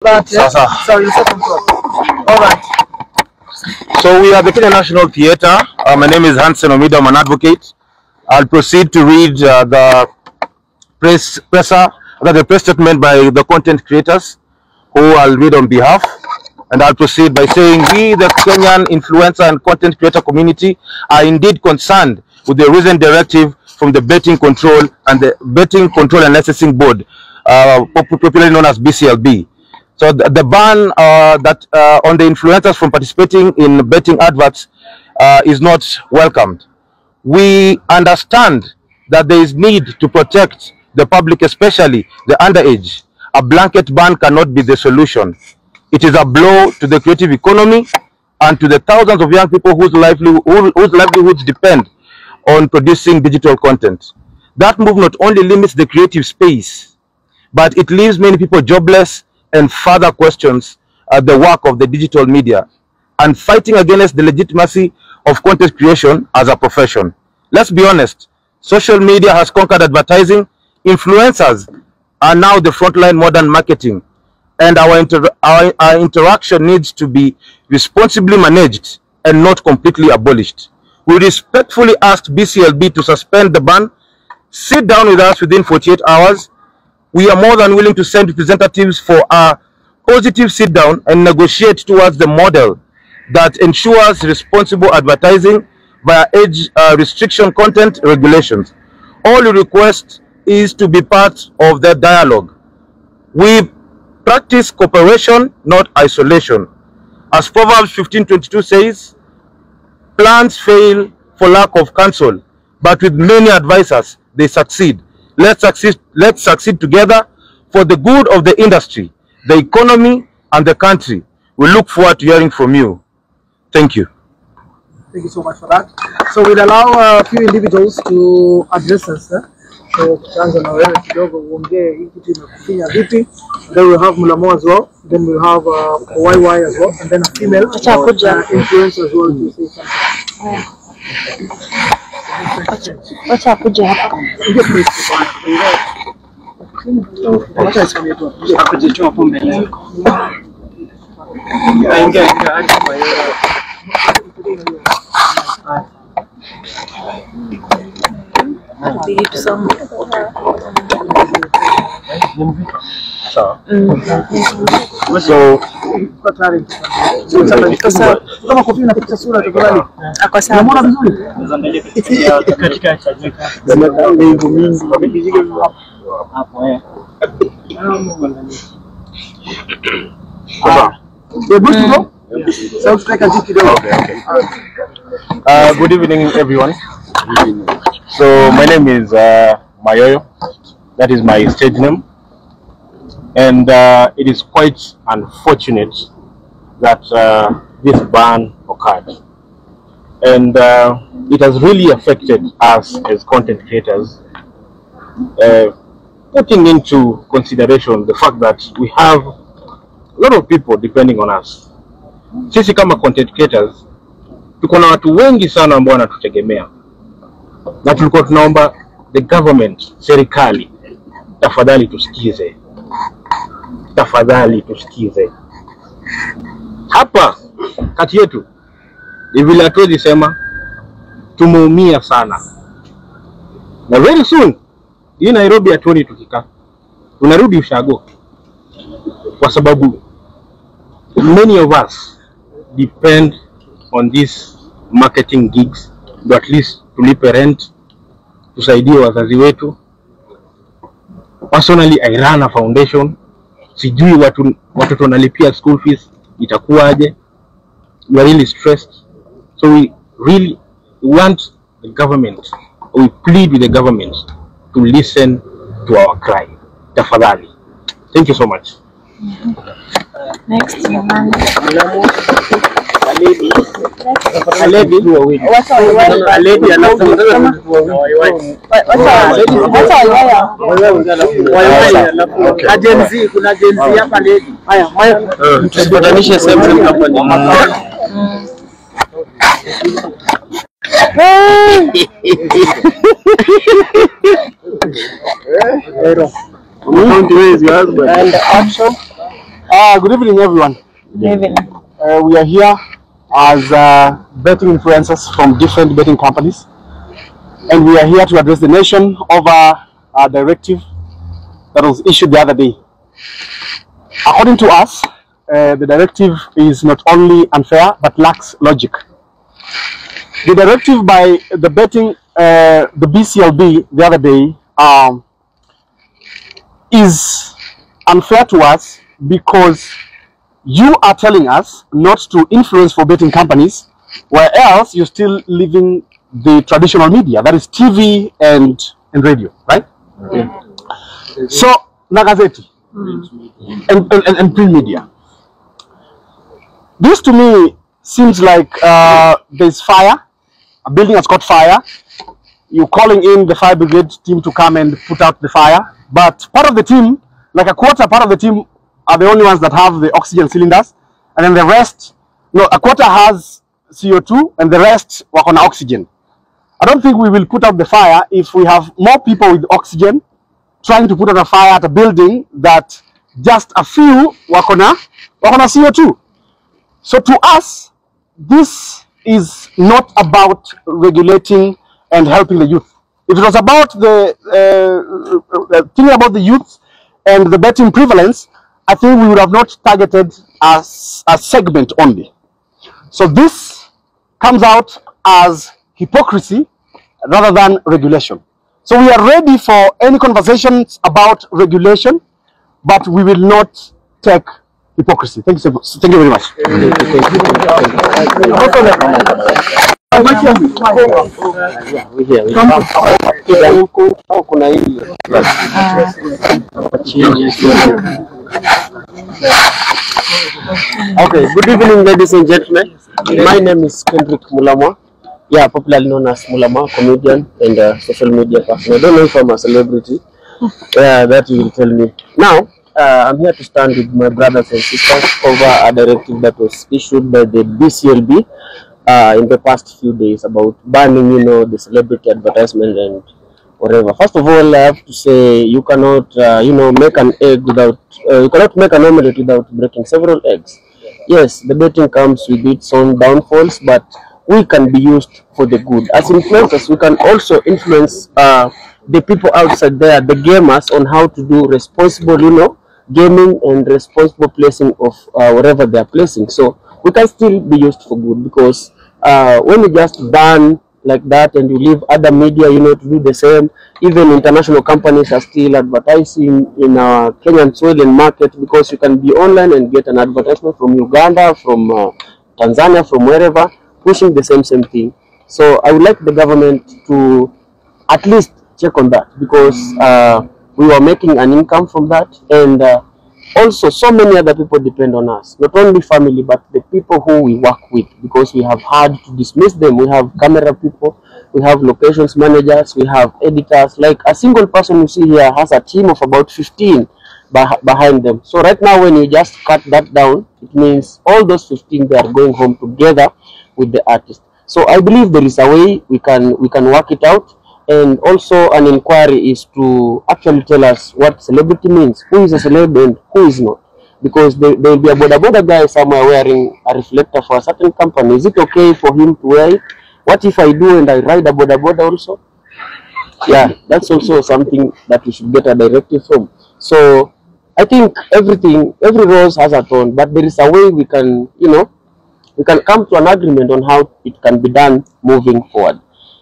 Alright. So we are the Kenya National Theatre. My name is Hansen Omida, I'm an advocate. I'll proceed to read the press statement by the content creators who I'll read on behalf. And I'll proceed by saying we, the Kenyan influencer and content creator community, are indeed concerned with the recent directive from the Betting Control and Licensing Board, popularly known as BCLB. So the ban on the influencers from participating in betting adverts is not welcomed. We understand that there is need to protect the public, especially the underage. A blanket ban cannot be the solution. It is a blow to the creative economy and to the thousands of young people whose livelihoods depend on producing digital content. That move not only limits the creative space, but it leaves many people jobless and further questions the work of the digital media and fighting against the legitimacy of content creation as a profession. Let's be honest, social media has conquered advertising. Influencers are now the frontline modern marketing, and our interaction needs to be responsibly managed and not completely abolished. We respectfully ask BCLB to suspend the ban, sit down with us within 48 hours. We are more than willing to send representatives for a positive sit down and negotiate towards the model that ensures responsible advertising via age restriction content regulations. All we request is to be part of the dialogue. We practice cooperation, not isolation. As Proverbs 15:22 says, plans fail for lack of counsel, but with many advisors, they succeed. Let's succeed together for the good of the industry, the economy, and the country. We look forward to hearing from you. Thank you. Thank you so much for that. So we'll allow a few individuals to address us. So tuanze na wewe kidogo uongee hii kitu imekufinya vipi. Then we'll have Mulamo as well. Then we'll have YY as well, and then a female influencer as well to say something. Wacha kuja hapa. Akujitoa hapo mbele yako. So kama kofi na picha sura tafadhali. Ako sawa. Unaona vizuri? Katika chajeka. Hapo good evening, everyone. So my name is Mayoyo. That is my stage name, and it is quite unfortunate that this ban occurred, and it has really affected us as content creators, putting into consideration the fact that we have a lot of people depending on us. Sisi kama content creators tuko na watu wengi sana ambao wanatutegemea, na tulikuwa tunaomba the government, serikali, tafadhali tusikize, tafadhali tusikize. Hapa kati yetu vile hatuwezi sema tumeumia sana, na very soon hii Nairobi hatuoni tukikaa, tunarudi ushago, kwa sababu many of us depend on these marketing gigs, but at least tulipe rent, tusaidie wazazi wetu. Personally, I run a foundation. Sijui watoto wanalipia school fees, itakuwaje? We are really stressed. So we really want the government, we plead with the government to listen to our cry. Tafadhali. Thank you so much. Next. tusipatanishe sehemu hapa ni And action. Good evening, everyone. David. We are here as betting influencers from different betting companies, and we are here to address the nation over a directive that was issued the other day. According to us, the directive is not only unfair but lacks logic. The directive by the betting, the BCLB the other day, is unfair to us because you are telling us not to influence for betting companies, where else you're still leaving the traditional media, that is TV and radio, right? Yeah. So, Nagazeti and print media. This to me seems like there's fire, a building has caught fire. You're calling in the fire brigade team to come and put out the fire, but part of the team, like a quarter part of the team, are the only ones that have the oxygen cylinders, and then the rest, no, a quarter has CO2 and the rest work on oxygen. I don't think we will put out the fire if we have more people with oxygen trying to put out a fire at a building that just a few work on a CO2. So to us, this is not about regulating and helping the youth. If it was about the thinking about the youth and the betting prevalence, I think we would have not targeted as a segment only. So this comes out as hypocrisy rather than regulation. So we are ready for any conversations about regulation, but we will not take hypocrisy. Thank you so much. Thank you very much. Okay, good evening, ladies and gentlemen. My name is Kendrick Mulamwa. Yeah, popularly known as Mulama, comedian and social media person. I don't know if I'm a celebrity. Yeah, that you will tell me. Now, I'm here to stand with my brothers and sisters over a directive that was issued by the BCLB in the past few days about banning, the celebrity advertisement and whatever. First of all, I have to say you cannot, make an egg without, you cannot make an omelette without breaking several eggs. Yes, the betting comes with its own downfalls, but we can be used for the good. As influencers, we can also influence the people outside there, the gamers, on how to do responsible, gaming and responsible placing of whatever they are placing. So we can still be used for good, because when you just ban like that and you leave other media, to do the same, even international companies are still advertising in our Kenyan soil and market, because you can be online and get an advertisement from Uganda, from Tanzania, from wherever, pushing the same thing. So I would like the government to at least check on that, because we were making an income from that, and also so many other people depend on us, not only family but the people who we work with, because we have had to dismiss them. We have camera people, we have locations managers, we have editors. Like a single person you see here has a team of about 15 behind them. So right now, when you just cut that down, it means all those 15, they are going home together with the artist. So I believe there is a way we can work it out. And also an inquiry is to actually tell us what celebrity means, who is a celeb and who is not. Because there will be a boda guy somewhere wearing a reflector for a certain company. Is it okay for him to wear it? What if I do and I ride a boda also? Yeah, that's also something that we should get a directive from. So I think every rose has a thorn, but there is a way we can, we can come to an agreement on how it can be done moving forward.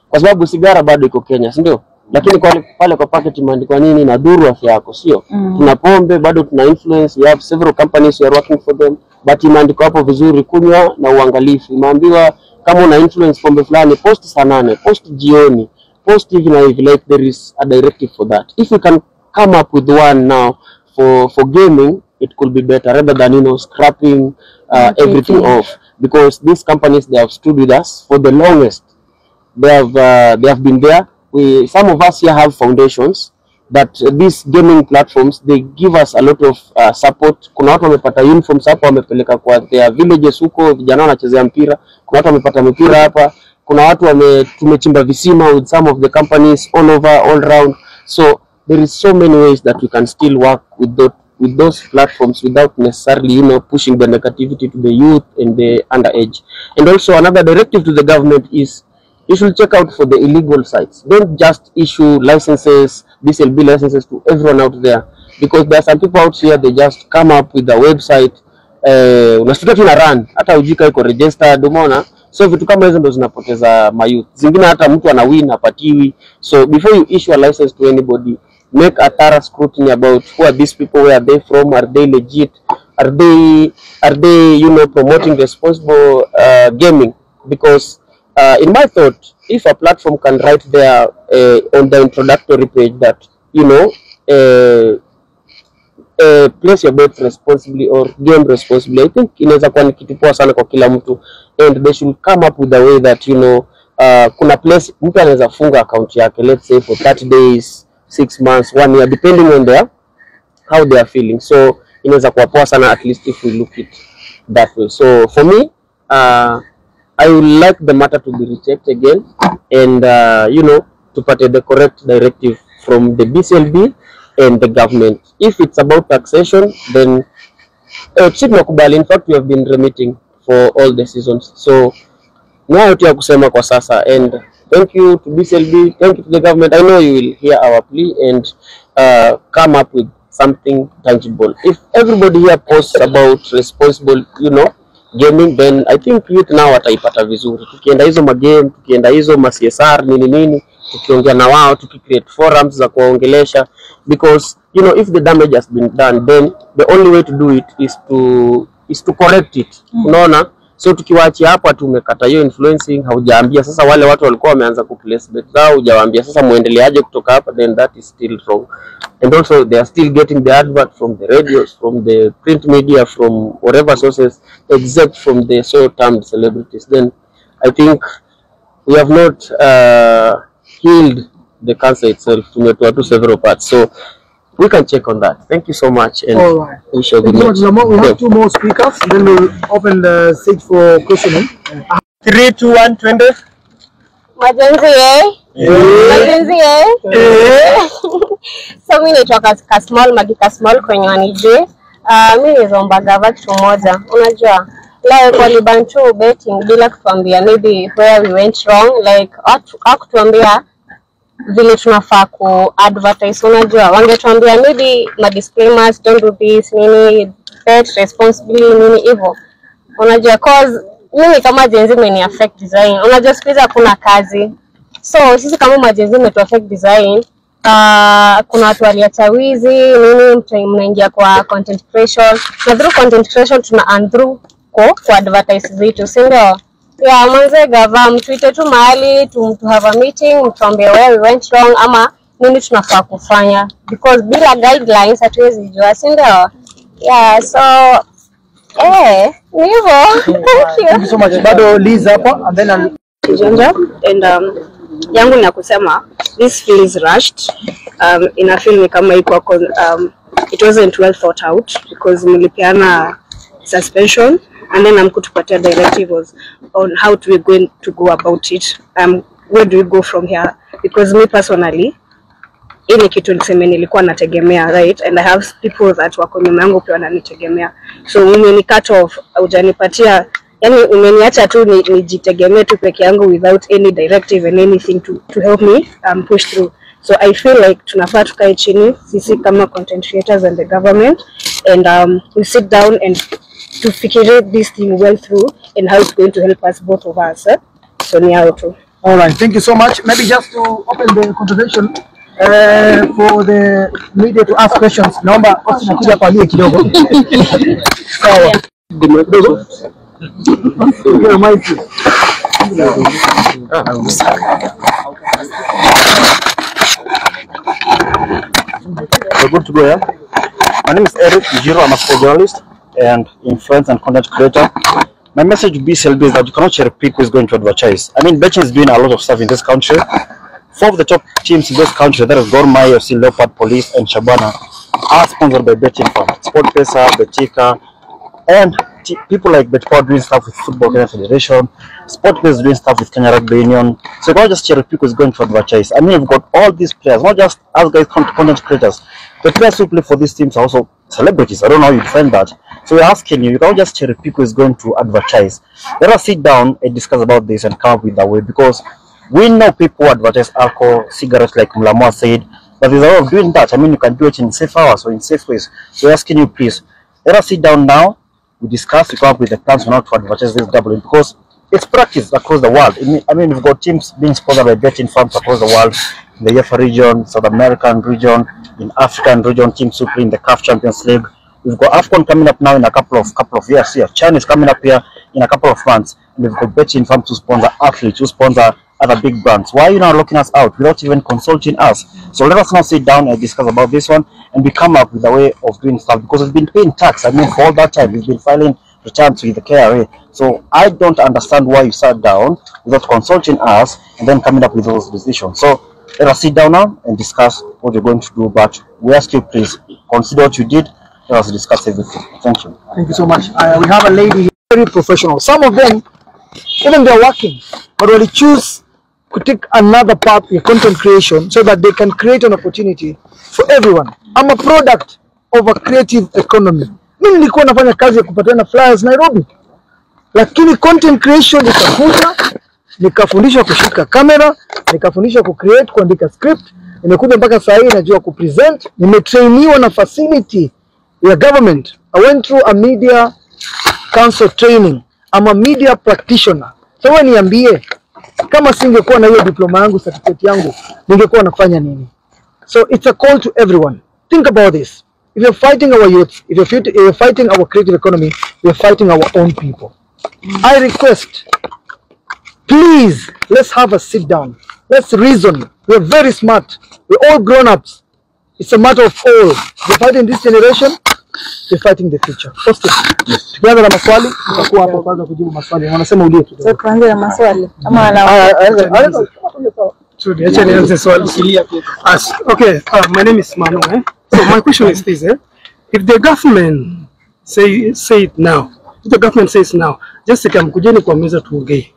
Kwa sababu sigara bado iko Kenya, si ndio? Lakini pale kwa packet imeandikwa nini, na dhuru afya yako, sio? Tuna pombe bado, tuna influence, we have several companies, we are working for them, but imeandikwa hapo vizuri, kunywa na uangalifu. Imeambiwa kama una influence pombe fulani, post saa 8, post jioni, post hivi na hivi, like there is a directive for that. If we can come up with one now for gaming, it could be better rather than scrapping everything off, because these companies, they have stood with us for the longest. They have been there. Some of us here have foundations that these gaming platforms, they give us a lot of support. Kuna watu wamepata uniforms hapa, wamepeleka kwa their villages huko, vijana wanachezea mpira. Kuna watu wamepata mpira hapa. Kuna watu tumechimba visima with some of the companies all over, all around. So there is so many ways that we can still work with with those platforms without necessarily, you know, pushing the negativity to the youth and the underage. And also another directive to the government is you should check out for the illegal sites. Don't just issue licenses, BCLB licenses to everyone out there, because there are some people out here, they just come up with a website, unashtuka tu na run, hata ujika iko registered, umeona. So vitu kama hizo ndo zinapoteza mayouth. Zingine hata mtu ana win hapatiwi. So before you issue a license to anybody, make a thorough scrutiny about who are these people, where are they from, are they legit, are they you know, promoting responsible gaming. Because in my thought, if a platform can write there on the introductory page that, you know, place your bets responsibly or game responsibly, I think inaweza kuwa ni kitu poa sana kwa kila mtu, and they should come up with a way that, you know, kuna place mtu anaweza funga account yake, let's say for 30 days, 6 months, 1 year, depending on how they are feeling. So inaweza kuwa poa sana, at least if we look it that way. So for me, I would like the matter to be rechecked again, and you know, to put the correct directive from the BCLB and the government. If it's about taxation, then in fact we have been remitting for all the seasons. So now tu ya kusema kwa sasa, and thank you to BCLB, thank you to the government. I know you will hear our plea and come up with something tangible. If everybody here posts about responsible, you know, gaming, then I think youth now wataipata vizuri. Tukienda hizo magame, tukienda hizo ma CSR nini, tukiongea na wao, tukicreate forums za kuwaongelesha, because you know, if the damage has been done, then the only way to do it is to correct it. Unaona? So tukiwaachia hapa tumekata hiyo influencing, haujaambia sasa wale watu walikuwa wameanza kuplace bet zao, hujawaambia sasa muendeleaje kutoka hapa, then that is still wrong. And also they are still getting the advert from the radios, from the print media, from whatever sources, except from the so-termed celebrities. Then I think we have not healed the cancer itself. Tumetoa tu several parts, so we can check on that. Thank you so much, and All right. we shall be Thank you much. We have 2 more speakers, then we'll open the stage for questioning. 3, 2, 1, 20. Majenzi Majenzi So mimi naitwa Magika Small kwenye wanijue. Mimi nizomba gava kitu moja. Unajua like walibantu betting bila kutuambia maybe where we went wrong, like hakutuambia vile tunafaa ku advertise. Unajua wangetuambia maybe ma disclaimers, don't do this, nini, bet responsibly, nini hivyo. Unajua cause mimi kama Gen Z meni affect design. Unajua sikiza kuna kazi. So sisi kama majenzi metu affect design, kuna watu waliacha wizi, nini, mnaingia kwa content creation. Na through content creation tuna earn through kwa advertise vitu, si ndio? Yeah, manze gava mtuite tu mahali to have a meeting, mtuambie where we went wrong ama nini tunafaa kufanya, because bila guidelines hatuwezi jua, si ndio? Yeah, so nivo. Thank you so much. Bado Liz hapa, and then I'll and yangu ni kusema this feels rushed. Ina feel ni kama iko it wasn't well thought out, because mlipiana suspension and then amkutupatia directives on how to we going to go about it. Where do we go from here? Because me personally, ile kitu niseme nilikuwa nategemea, right, and I have people that wako nyuma yangu pia wananitegemea. So umeni cut off, hujanipatia, yani umeniacha tu nijitegemee tu peke yangu without any directive and anything to help me push through. So I feel like tunafaa tukae chini sisi kama content creators and the government, and we sit down and to figure this thing well through and how it's going to help us, both of us. So ni hayo tu. all right, thank you so much. Maybe just to open the conversation for the media to ask questions. Naomba nakuja hapa lie kidogo. Sawa. Kidogo. Ndio mic. We're good to go, yeah? My name is Eric Jiro. I'm a sport journalist and influencer and content creator. My message to BCLB is that you cannot cherry pick who is going to advertise. I mean, betting is doing a lot of stuff in this country. 4 of the top teams in this country, that is Gor Mahia, FC Leopard, Police, and Shabana, are sponsored by betting firms. SportPesa, Betika, and people like Betpower doing stuff with Football Kenya Federation. SportPesa is doing stuff with Kenya Rugby Union. So you cannot just cherry pick who is going to advertise. I mean, you've got all these players, not just us guys, content creators. the players who play for these teams are also celebrities. I don't know how you define that. So we're asking you, you can't just cherry pick who is going to advertise. Let us sit down and discuss about this and come up with a way, because we know people who advertise alcohol, cigarettes, like Mulamwa said, but there's a lot of doing that. I mean, you can do it in safe hours or in safe ways. So we're asking you, please, let us sit down now, we discuss, we come up with the plans on how to advertise this gambling, because it's practiced across the world. I mean, we've got teams being sponsored by betting firms across the world, in the UEFA region, South American region, in African region, teams who play in the CAF Champions League. We've got AFCON coming up now in a couple of years here. China is coming up here in a couple of months. And we've got betting firms who sponsor athletes, who sponsor other big brands. Why are you now locking us out without even consulting us? So let us now sit down and discuss about this one, and we come up with a way of doing stuff, because we've been paying tax. I mean, for all that time, we've been filing returns with the KRA. So I don't understand why you sat down without consulting us and then coming up with those decisions. So let us sit down now and discuss what you're going to do. But we ask you, please, consider what you did. Let us discuss everything. Thank you. Thank you so much. We have a lady here, very professional. Some of them, even they're working, but when they choose to take another path in content creation so that they can create an opportunity for everyone. I'm a product of a creative economy. Mimi nilikuwa nafanya kazi ya kupatiana flyers Nairobi, lakini content creation ikakuja, nikafundishwa kushika kamera, nikafundishwa kucreate, kuandika script, nimekuja mpaka saa hii najua kupresent, nimetrainiwa na facility ya government. I went through a media council training. I'm a media practitioner. So wewe niambie, kama singekuwa na hiyo diploma yangu, certificate yangu, ningekuwa nafanya nini? So it's a call to everyone. Think about this. If you're fighting our youth, if you're fighting our creative economy, we're fighting our own people. I request, please, let's have a sit down. Let's reason. We're very smart. We're all grown-ups. It's a matter of all. We're fighting this generation, we're fighting the future. First thing. Tukianza na maswali, tutakuwa hapo kwanza kujibu maswali. Wanasema ulie kidogo. So tuanze na maswali. Ama Acha nianze swali. Okay, my name is Manu. So my question is this: if the government say it now, if the government says now, just mkujeni kwa meza tuongee.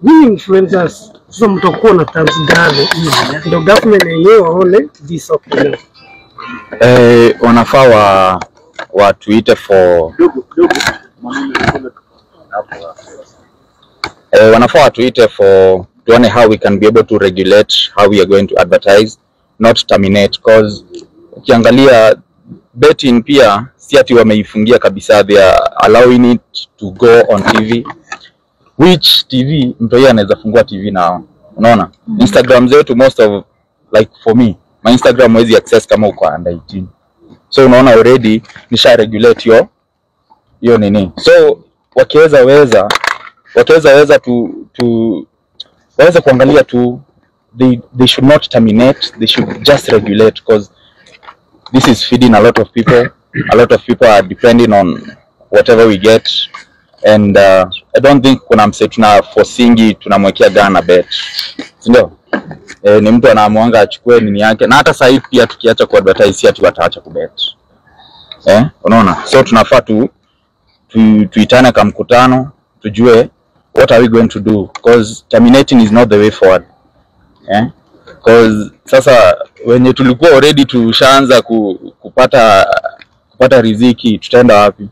We influencers, sasa mtakuwa na terms gani? The government yenyewe waone this okay. Wanafaa watuite for wanafaa watuite for tuone how we can be able to regulate how we are going to advertise, not terminate, because ukiangalia betting pia si ati wameifungia kabisa, they are allowing it to go on TV, which TV mtu yeye anaweza fungua TV nao, unaona. Instagram zetu, most of, like for me, my Instagram wezi access kama uko under 18, so unaona already nisha regulate hiyo nini. So wakiweza waweza kuangalia tu, they should not terminate, they should just regulate, because this is feeding a lot of people. A lot of people are depending on whatever we get, and I don't think kuna mse tuna forcing tunamwekea gana bet, ndio ni mtu anaamwanga achukue nini yake, na hata sasa pia tukiacha ku advertise si ati wataacha kubet, unaona. So tunafaa tuitane kama mkutano, tujue what are we going to do, because terminating is not the way forward. Because sasa wenye tulikuwa already tushaanza kupata riziki, tutaenda wapi?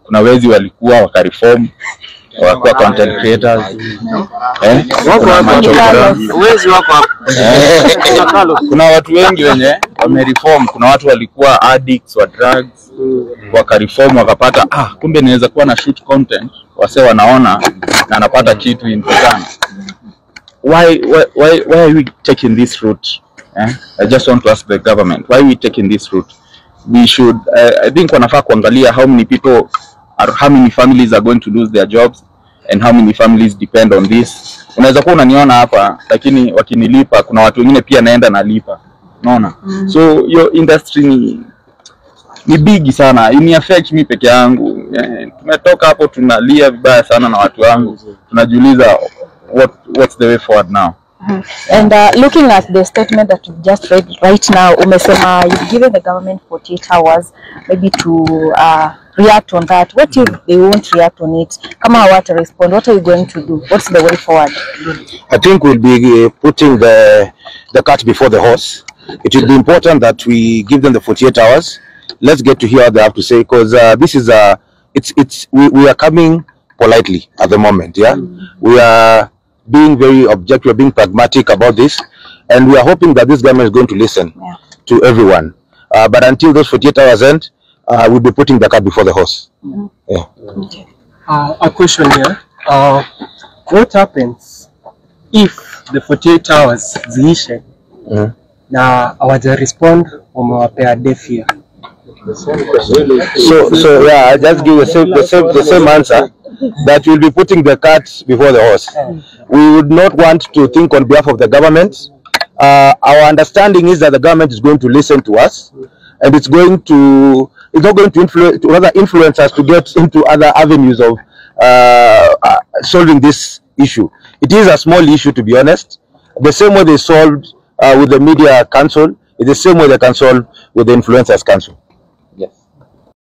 Kuna wezi walikuwa wakareform, wakakuwa content creators, wezi wako hapo. Kuna watu wengi wenye wamereform, kuna watu walikuwa addicts wa drugs, wakareform wakapata kumbe naweza kuwa na shoot content, wase wanaona na anapata kitu important. Why are we taking this route? I just want to ask the government, why are we taking this route? We should, I think wanafaa kuangalia how many families are going to lose their jobs and how many families depend on this. Unaweza kuwa unaniona hapa, lakini wakinilipa kuna watu wengine pia naenda nalipa, unaona. So your industry ni big sana, ini affect me peke yangu. Tumetoka hapo tunalia vibaya sana na watu wangu, tunajiuliza what's the way forward now. And looking at the statement that you just read right now, umesema you've given the government 48 hours maybe to react on that. What if they won't react on it? Kama hawata respond, what are you going to do? What's the way forward? I think we'll be putting the cart before the horse. it will be important that we give them the 48 hours. Let's get to hear what they have to say, because this is we are coming politely at the moment. Yeah, we are being very objective, we are being pragmatic about this, and we are hoping that this government is going to listen to everyone. But until those 48 hours end, we'll be putting the cart before the horse. Yeah. A question here. What happens if the 48 hours ziishe na hawaja respond, wamewapea deaf ear? So yeah, I just give the same answer, that we'll be putting the cart before the horse. We would not want to think on behalf of the government. Our understanding is that the government is going to listen to us, and it's not going to influence us to get into other avenues of solving this issue. It is a small issue, to be honest. The same way they solved with the media council is the same way they can solve with the influencers council.